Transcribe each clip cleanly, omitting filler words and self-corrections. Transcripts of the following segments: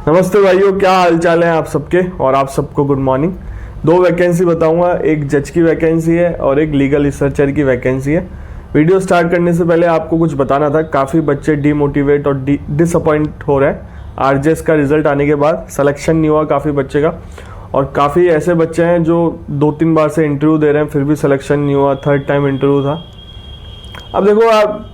नमस्ते भाइयों, क्या हाल चाल है आप सबके। और आप सबको गुड मॉर्निंग। दो वैकेंसी बताऊंगा, एक जज की वैकेंसी है और एक लीगल रिसर्चर की वैकेंसी है। वीडियो स्टार्ट करने से पहले आपको कुछ बताना था। काफ़ी बच्चे डीमोटिवेट और डिसअपॉइंट हो रहे हैं आरजेएस का रिजल्ट आने के बाद। सिलेक्शन नहीं हुआ काफ़ी बच्चे का, और काफ़ी ऐसे बच्चे हैं जो 2-3 बार से इंटरव्यू दे रहे हैं फिर भी सिलेक्शन नहीं हुआ। थर्ड टाइम इंटरव्यू था। अब देखो, आप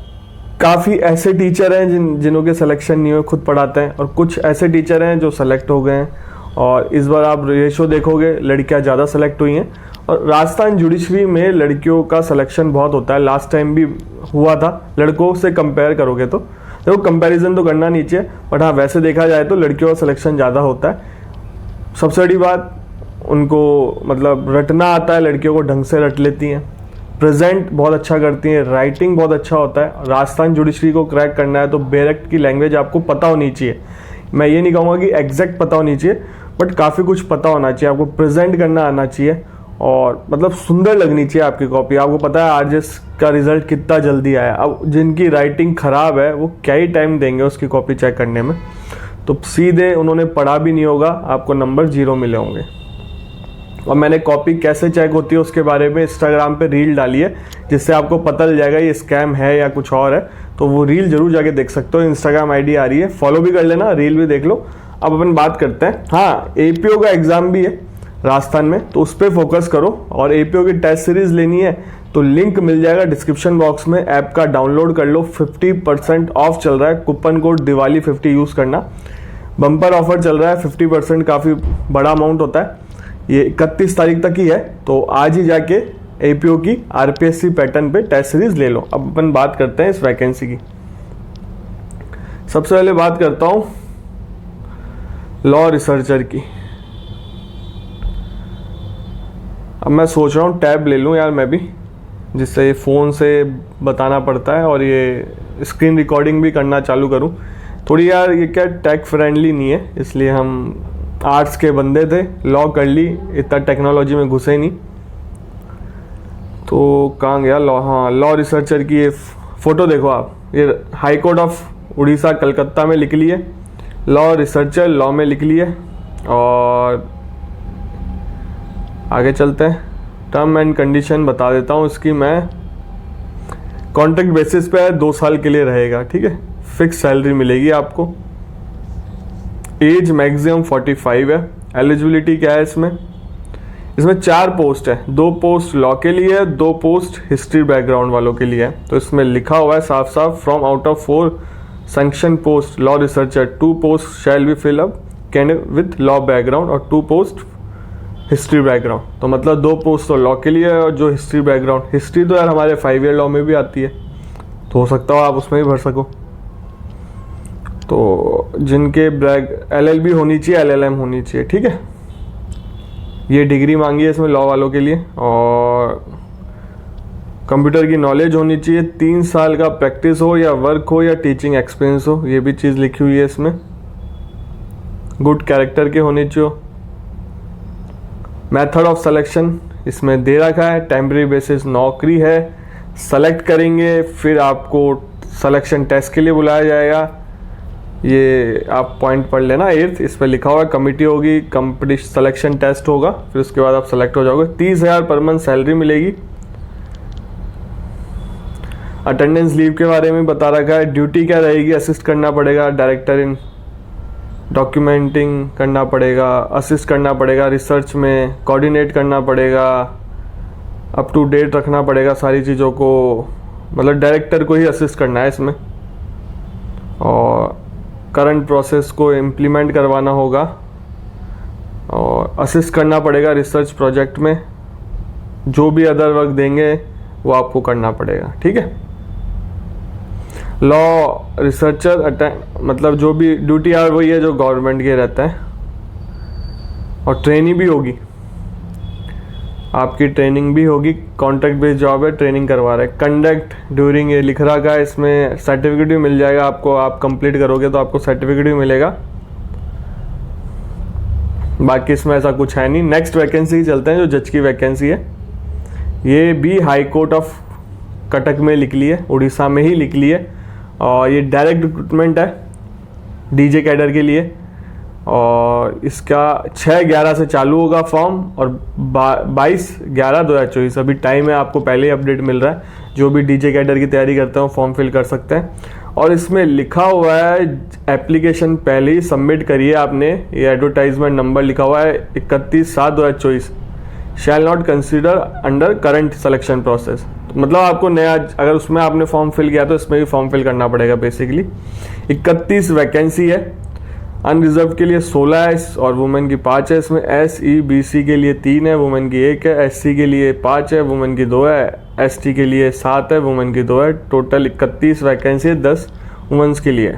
काफ़ी ऐसे टीचर हैं जिनों के सिलेक्शन नहीं हुए, खुद पढ़ाते हैं, और कुछ ऐसे टीचर हैं जो सेलेक्ट हो गए हैं। और इस बार आप रेशो देखोगे, लड़कियां ज़्यादा सेलेक्ट हुई हैं। और राजस्थान जुडिशरी में लड़कियों का सिलेक्शन बहुत होता है। लास्ट टाइम भी हुआ था। लड़कों से कंपेयर करोगे तो देखो, कंपैरिजन तो करना नहीं चाहिए, बट हाँ वैसे देखा जाए तो लड़कियों का सिलेक्शन ज़्यादा होता है। सबसे बड़ी बात, उनको मतलब रटना आता है, लड़कियों को ढंग से रट लेती हैं। प्रेजेंट बहुत अच्छा करती हैं, राइटिंग बहुत अच्छा होता है। राजस्थान जुडिशरी को क्रैक करना है तो बेरेक्ट की लैंग्वेज आपको पता होनी चाहिए। मैं ये नहीं कहूँगा कि एग्जैक्ट पता होनी चाहिए, बट काफ़ी कुछ पता होना चाहिए। आपको प्रेजेंट करना आना चाहिए और मतलब सुंदर लगनी चाहिए आपकी कॉपी। आपको पता है आरजेएस का रिजल्ट कितना जल्दी आया। अब जिनकी राइटिंग ख़राब है वो क्या ही टाइम देंगे उसकी कॉपी चेक करने में। तो सीधे उन्होंने पढ़ा भी नहीं होगा, आपको नंबर 0 मिले होंगे। और मैंने कॉपी कैसे चेक होती है उसके बारे में इंस्टाग्राम पे रील डाली है, जिससे आपको पता चल जाएगा ये स्कैम है या कुछ और है। तो वो रील जरूर जाके देख सकते हो। इंस्टाग्राम आईडी आ रही है, फॉलो भी कर लेना, रील भी देख लो। अब अपन बात करते हैं, हाँ एपीओ का एग्जाम भी है राजस्थान में, तो उस पर फोकस करो। और एपीओ की टेस्ट सीरीज लेनी है तो लिंक मिल जाएगा डिस्क्रिप्शन बॉक्स में। ऐप का डाउनलोड कर लो, 50% ऑफ चल रहा है। कूपन कोड दिवाली 50 यूज करना। बम्पर ऑफर चल रहा है 50%, काफ़ी बड़ा अमाउंट होता है। ये 31 तारीख तक ही है, तो आज ही जाके एपीओ की आरपीएससी पैटर्न पे टेस्ट सीरीज ले लो। अब अपन बात करते हैं इस वैकेंसी की। सबसे पहले बात करता हूं लॉ रिसर्चर की। अब मैं सोच रहा हूं टैब ले लूं यार मैं भी, जिससे फ़ोन से बताना पड़ता है और ये स्क्रीन रिकॉर्डिंग भी करना चालू करूं। थोड़ी यार ये क्या टेक फ्रेंडली नहीं है, इसलिए हम आर्ट्स के बंदे थे, लॉ कर ली, इतना टेक्नोलॉजी में घुसे नहीं। तो कहाँ गया लॉ, हाँ लॉ रिसर्चर की ये फ़ोटो देखो आप। ये high court of Orissa Calcutta में लिख ली है, लॉ रिसर्चर लॉ में लिख ली है। और आगे चलते हैं, टर्म एंड कंडीशन बता देता हूँ इसकी मैं। कॉन्ट्रैक्ट बेसिस पे 2 साल के लिए रहेगा, ठीक है। फिक्स सैलरी मिलेगी आपको। एज मैक्सिमम 45 है। एलिजिबिलिटी क्या है इसमें 4 पोस्ट है। 2 पोस्ट लॉ के लिए, 2 पोस्ट हिस्ट्री बैकग्राउंड वालों के लिए है। तो इसमें लिखा हुआ है साफ साफ, from out of 4 sanction post law researcher 2 post shall be fill up candidate with law background और 2 पोस्ट हिस्ट्री बैकग्राउंड। तो मतलब 2 पोस्ट तो लॉ के लिए है, और जो हिस्ट्री बैकग्राउंड, हिस्ट्री तो यार हमारे 5 ईयर लॉ में भी आती है, तो हो सकता हो आप उसमें भी भर सको। तो जिनके LLB होनी चाहिए, LLM होनी चाहिए, ठीक है। ये डिग्री मांगी है इसमें लॉ वालों के लिए। और कंप्यूटर की नॉलेज होनी चाहिए। 3 साल का प्रैक्टिस हो या वर्क हो या टीचिंग एक्सपीरियंस हो, ये भी चीज़ लिखी हुई है इसमें। गुड कैरेक्टर के होने चाहिए। मेथड ऑफ सिलेक्शन इसमें दे रखा है, टेम्परेरी बेसिस नौकरी है। सेलेक्ट करेंगे, फिर आपको सिलेक्शन टेस्ट के लिए बुलाया जाएगा। ये आप पॉइंट पढ़ लेना। 8th इस पर लिखा हुआ है, कमिटी होगी, कंपटीशन सिलेक्शन टेस्ट होगा, फिर उसके बाद आप सेलेक्ट हो जाओगे। 30,000 पर मंथ सैलरी मिलेगी। अटेंडेंस लीव के बारे में बता रखा है। ड्यूटी क्या रहेगी, असिस्ट करना पड़ेगा, डायरेक्टर इन डॉक्यूमेंटिंग करना पड़ेगा, असिस्ट करना पड़ेगा रिसर्च में, कोऑर्डिनेट करना पड़ेगा, अप टू डेट रखना पड़ेगा सारी चीज़ों को। मतलब डायरेक्टर को ही असिस्ट करना है इसमें। और करंट प्रोसेस को इम्प्लीमेंट करवाना होगा और असिस्ट करना पड़ेगा रिसर्च प्रोजेक्ट में। जो भी अदर वर्क देंगे वो आपको करना पड़ेगा, ठीक है। लॉ रिसर्चर मतलब जो भी ड्यूटी आवर वही है जो गवर्नमेंट के रहता है। और ट्रेनिंग भी होगी, आपकी ट्रेनिंग भी होगी। कॉन्ट्रैक्ट बेस्ड जॉब है, ट्रेनिंग करवा रहे हैं। कंडक्ट ड्यूरिंग ये लिख रखा है इसमें। सर्टिफिकेट भी मिल जाएगा आपको, आप कंप्लीट करोगे तो आपको सर्टिफिकेट भी मिलेगा। बाकी इसमें ऐसा कुछ है नहीं। नेक्स्ट वैकेंसी चलते हैं, जो जज की वैकेंसी है। ये भी हाई कोर्ट ऑफ कटक में लिख ली है, उड़ीसा में ही लिख ली है। और ये डायरेक्ट रिक्रूटमेंट है डीजे कैडर के लिए। और इसका 6/11 से चालू होगा फॉर्म और 22/11/2024 अभी टाइम है, आपको पहले ही अपडेट मिल रहा है। जो भी DJ कैडर की तैयारी करते हैं फॉर्म फिल कर सकते हैं। और इसमें लिखा हुआ है एप्लीकेशन पहले ही सबमिट करिए आपने, ये एडवर्टाइजमेंट नंबर लिखा हुआ है 31/7/2024 shall not consider under current selection process. मतलब आपको नया, अगर उसमें आपने फॉर्म फिल किया तो इसमें भी फॉर्म फिल करना पड़ेगा बेसिकली। 31 वैकेंसी है, अनरिजर्व के लिए 16 है और वुमेन की 5 है। इसमें SEBC के लिए 3 है, वुमेन की 1 है। SC के लिए 5 है, वुमेन की 2 है। ST के लिए 7 है, वुमेन की 2 है। टोटल 31 वैकेंसी है, 10 वुमेन्स के लिए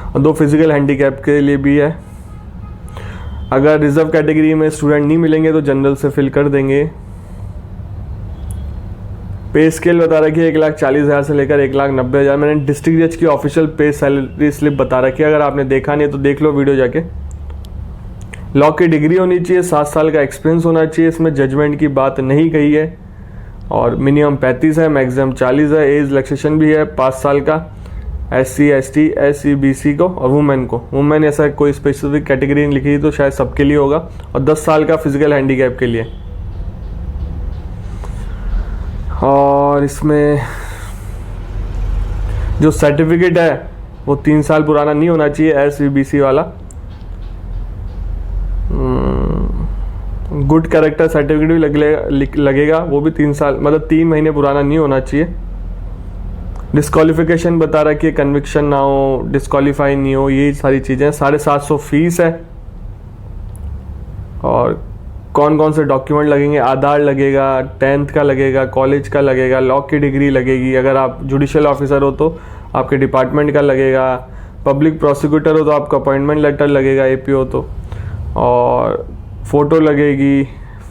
और 2 फिजिकल हैंडीकैप के लिए भी है। अगर रिजर्व कैटेगरी में स्टूडेंट नहीं मिलेंगे तो जनरल से फिल कर देंगे। पे स्केल बता रखी है 1,40,000 से लेकर 1,90,000। मैंने डिस्ट्रिक्ट जज की ऑफिशियल पे सैलरी स्लिप बता रखी है, अगर आपने देखा नहीं तो देख लो वीडियो जाके। लॉ की डिग्री होनी चाहिए, 7 साल का एक्सपीरियंस होना चाहिए, इसमें जजमेंट की बात नहीं कही है। और मिनिमम 35 है, मैक्सिमम 40 है। एज रिलैक्सेशन भी है 5 साल का SC ST SEBC को और वुमेन को। वुमेन ऐसा कोई स्पेसिफिक कैटेगरी नहीं लिखी तो शायद सबके लिए होगा। और 10 साल का फिजिकल हैंडीकैप के लिए। और इसमें जो सर्टिफिकेट है वो 3 साल पुराना नहीं होना चाहिए, SEBC वाला। गुड कैरेक्टर सर्टिफिकेट भी लगेगा, वो भी 3 साल मतलब 3 महीने पुराना नहीं होना चाहिए। डिस्क्वालिफिकेशन बता रखी है, कन्विक्शन ना हो, डिस्क्वालीफाई नहीं हो, ये सारी चीज़ें। 750 फीस है। और कौन कौन से डॉक्यूमेंट लगेंगे, आधार लगेगा, 10th का लगेगा, कॉलेज का लगेगा, लॉ की डिग्री लगेगी, अगर आप जुडिशियल ऑफिसर हो तो आपके डिपार्टमेंट का लगेगा, पब्लिक प्रोसिक्यूटर हो तो आपका अपॉइंटमेंट लेटर लगेगा AP हो तो, और फ़ोटो लगेगी,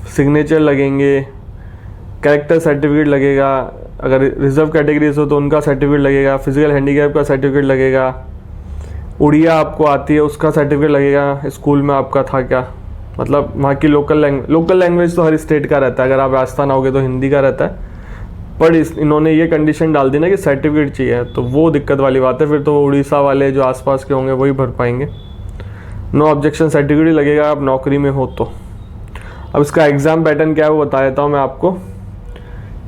सिग्नेचर लगेंगे, कैरेक्टर सर्टिफिकेट लगेगा, अगर रिजर्व कैटेगरीज हो तो उनका सर्टिफिकेट लगेगा, फिजिकल हैंडीकैप का सर्टिफिकेट लगेगा, उड़िया आपको आती है उसका सर्टिफिकेट लगेगा, स्कूल में आपका था क्या, मतलब वहाँ की लोकल लैंग्वेज तो हर स्टेट का रहता है। अगर आप राजस्थान आओगे तो हिंदी का रहता है, पर इन्होंने ये कंडीशन डाल दी ना कि सर्टिफिकेट चाहिए, तो वो दिक्कत वाली बात है। फिर तो उड़ीसा वाले जो आसपास के होंगे वही भर पाएंगे। नो ऑब्जेक्शन सर्टिफिकेट लगेगा आप नौकरी में हो तो। अब इसका एग्ज़ाम पैटर्न क्या है वो बता देता हूँ मैं आपको।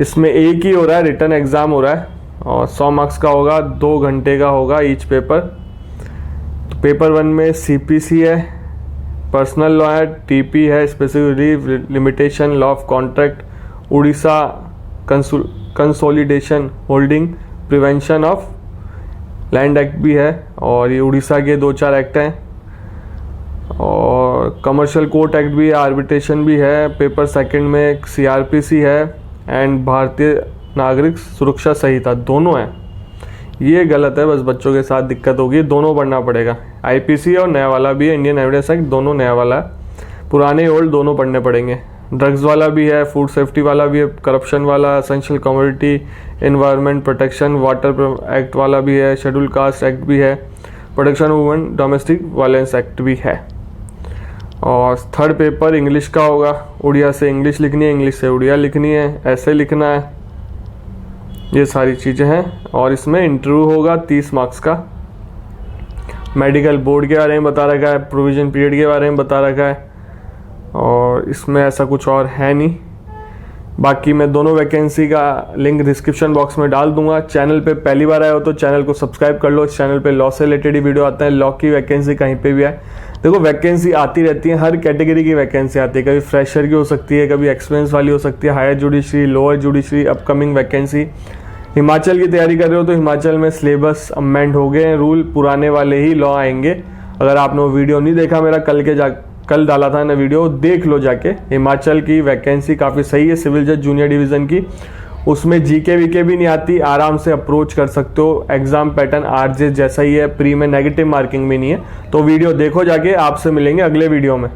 इसमें एक ही हो रहा है, रिटन एग्ज़ाम हो रहा है और 100 मार्क्स का होगा, 2 घंटे का होगा ईच पेपर। तो पेपर 1 में CPC है, पर्सनल लॉ है, TP है, specific limitation, law of contract, Orissa consolidation holding prevention of land act भी है, और ये उड़ीसा के 2-4 एक्ट हैं, और कमर्शियल कोर्ट एक्ट भी है, आर्बिट्रेशन भी है। पेपर 2 में CRPC है एंड भारतीय नागरिक सुरक्षा संहिता दोनों हैं। ये गलत है, बस बच्चों के साथ दिक्कत होगी, दोनों पढ़ना पड़ेगा। IPC और नया वाला भी है, इंडियन एविडेंस एक्ट, दोनों नया वाला है, पुराने ओल्ड दोनों पढ़ने पड़ेंगे। ड्रग्स वाला भी है, फूड सेफ्टी वाला भी है, करप्शन वाला, essential commodity, environment protection, water act वाला भी है, शेड्यूल कास्ट एक्ट भी है, protection women domestic violence act भी है। और 3rd पेपर इंग्लिश का होगा, उड़िया से इंग्लिश लिखनी है, इंग्लिश से उड़िया लिखनी है, ऐसे लिखना है, ये सारी चीज़ें हैं। और इसमें इंटरव्यू होगा 30 मार्क्स का। मेडिकल बोर्ड के बारे में बता रखा है, प्रोविजन पीरियड के बारे में बता रखा है, और इसमें ऐसा कुछ और है नहीं। बाकी मैं दोनों वैकेंसी का लिंक डिस्क्रिप्शन बॉक्स में डाल दूंगा। चैनल पे पहली बार आए हो तो चैनल को सब्सक्राइब कर लो। इस चैनल पे लॉ से रिलेटेड ही वीडियो आते हैं, लॉ की वैकेंसी कहीं पे भी आए। देखो वैकेंसी आती रहती है, हर कैटेगरी की वैकेंसी आती है, कभी फ्रेशर की हो सकती है, कभी एक्सपीरियंस वाली हो सकती है, higher judiciary, lower judiciary, upcoming vacancy. Himachal की तैयारी कर रहे हो तो हिमाचल में सिलेबस अमेंड हो गए हैं, रूल पुराने वाले ही लॉ आएंगे। अगर आपने वो वीडियो नहीं देखा मेरा कल डाला था ना वीडियो, देख लो जाके। हिमाचल की वैकेंसी काफ़ी सही है, सिविल जज जूनियर डिवीज़न की, उसमें GK VK भी नहीं आती, आराम से अप्रोच कर सकते हो। एग्जाम पैटर्न RJ जैसा ही है, प्री में नेगेटिव मार्किंग भी नहीं है। तो वीडियो देखो जाके, आपसे मिलेंगे अगले वीडियो में।